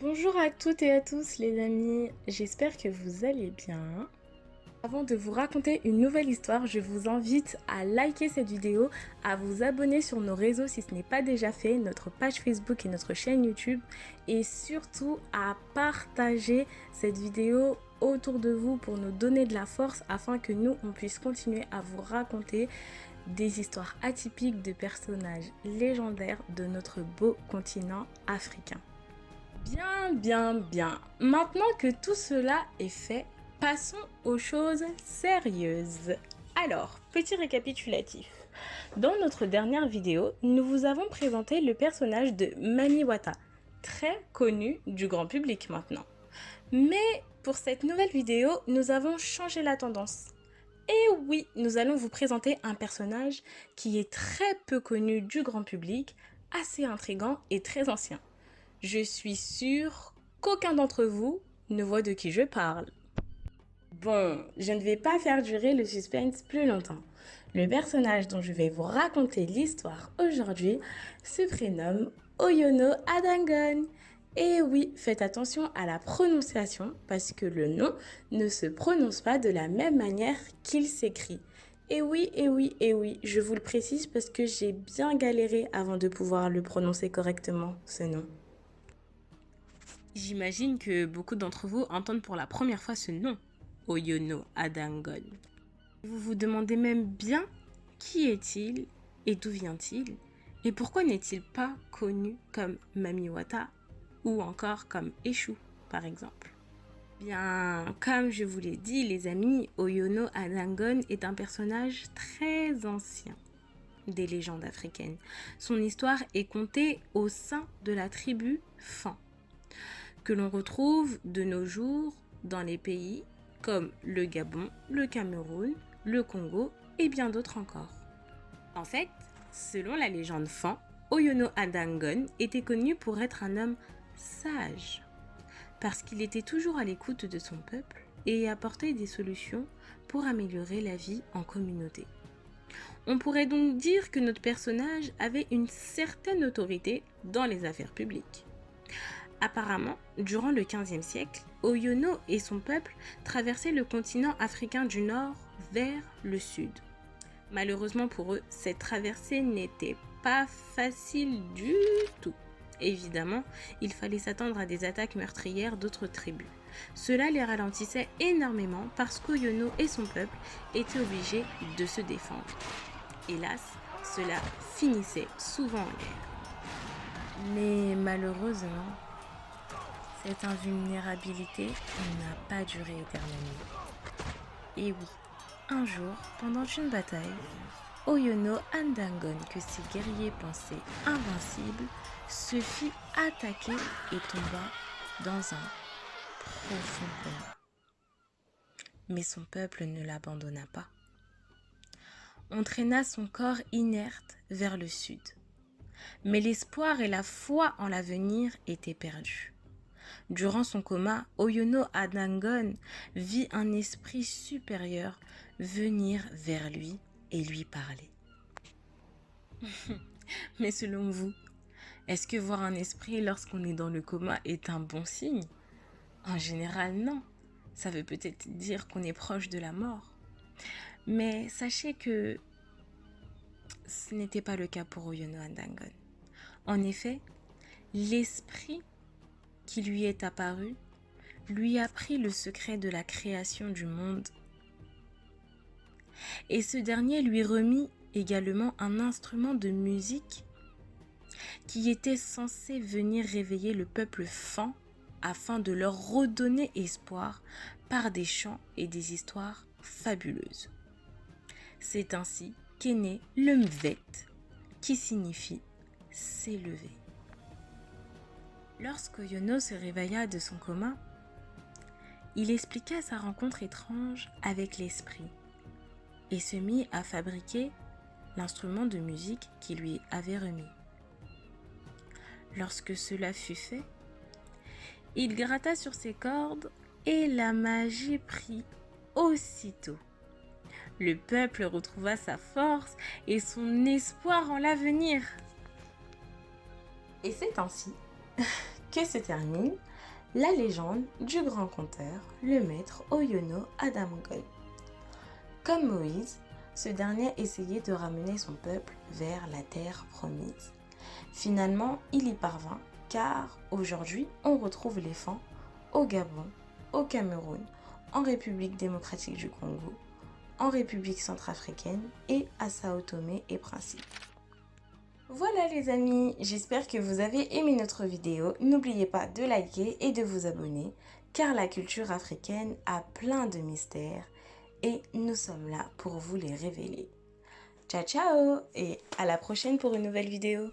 Bonjour à toutes et à tous les amis, j'espère que vous allez bien. Avant de vous raconter une nouvelle histoire, je vous invite à liker cette vidéo, à vous abonner sur nos réseaux si ce n'est pas déjà fait, notre page Facebook et notre chaîne YouTube, et surtout à partager cette vidéo autour de vous pour nous donner de la force afin que nous, on puisse continuer à vous raconter des histoires atypiques de personnages légendaires de notre beau continent africain. Bien. Maintenant que tout cela est fait, passons aux choses sérieuses. Alors, petit récapitulatif. Dans notre dernière vidéo, nous vous avons présenté le personnage de Mami Wata, très connu du grand public maintenant. Mais pour cette nouvelle vidéo, nous avons changé la tendance. Et oui, nous allons vous présenter un personnage qui est très peu connu du grand public, assez intrigant et très ancien. Je suis sûre qu'aucun d'entre vous ne voit de qui je parle. Bon, je ne vais pas faire durer le suspense plus longtemps. Le personnage dont je vais vous raconter l'histoire aujourd'hui se prénomme Oyono Adangon. Et oui, faites attention à la prononciation parce que le nom ne se prononce pas de la même manière qu'il s'écrit. Et oui, je vous le précise parce que j'ai bien galéré avant de pouvoir le prononcer correctement, ce nom. J'imagine que beaucoup d'entre vous entendent pour la première fois ce nom, Oyono Adangon. Vous vous demandez même bien qui est-il et d'où vient-il et pourquoi n'est-il pas connu comme Mami Wata ou encore comme Eshu par exemple. Bien, comme je vous l'ai dit les amis, Oyono Adangon est un personnage très ancien des légendes africaines. Son histoire est contée au sein de la tribu Fan, que l'on retrouve de nos jours dans les pays comme le Gabon, le Cameroun, le Congo et bien d'autres encore. En fait, selon la légende Fan, Oyono Adangon était connu pour être un homme sage, parce qu'il était toujours à l'écoute de son peuple et apportait des solutions pour améliorer la vie en communauté. On pourrait donc dire que notre personnage avait une certaine autorité dans les affaires publiques. Apparemment, durant le XVe siècle, Oyono et son peuple traversaient le continent africain du nord vers le sud. Malheureusement pour eux, cette traversée n'était pas facile du tout. Évidemment, il fallait s'attendre à des attaques meurtrières d'autres tribus. Cela les ralentissait énormément parce qu'Oyono et son peuple étaient obligés de se défendre. Hélas, cela finissait souvent en guerre. Mais malheureusement, cette invulnérabilité n'a pas duré éternellement. Et oui, un jour, pendant une bataille, Oyono Adangon, que ses guerriers pensaient invincible, se fit attaquer et tomba dans un profond coma. Mais son peuple ne l'abandonna pas. On traîna son corps inerte vers le sud. Mais l'espoir et la foi en l'avenir étaient perdus. Durant son coma, Oyono Adangon vit un esprit supérieur venir vers lui et lui parler. Mais selon vous, est-ce que voir un esprit lorsqu'on est dans le coma est un bon signe? En général, non. Ça veut peut-être dire qu'on est proche de la mort. Mais sachez que ce n'était pas le cas pour Oyono Adangon. En effet, l'esprit qui lui est apparu lui apprit le secret de la création du monde. Et ce dernier lui remit également un instrument de musique qui était censé venir réveiller le peuple Fan afin de leur redonner espoir par des chants et des histoires fabuleuses. C'est ainsi qu'est né le Mvet, qui signifie s'élever. Lorsqu'Oyono se réveilla de son coma, il expliqua sa rencontre étrange avec l'esprit et se mit à fabriquer l'instrument de musique qui lui avait remis. Lorsque cela fut fait, il gratta sur ses cordes et la magie prit aussitôt. Le peuple retrouva sa force et son espoir en l'avenir. Et c'est ainsi que se termine la légende du grand conteur, le maître Oyono Adamgon. Comme Moïse, ce dernier essayait de ramener son peuple vers la terre promise. Finalement, il y parvint car aujourd'hui, on retrouve les Fans au Gabon, au Cameroun, en République démocratique du Congo, en République centrafricaine et à Sao Tomé et Principe. Voilà les amis, j'espère que vous avez aimé notre vidéo. N'oubliez pas de liker et de vous abonner car la culture africaine a plein de mystères et nous sommes là pour vous les révéler. Ciao ciao et à la prochaine pour une nouvelle vidéo.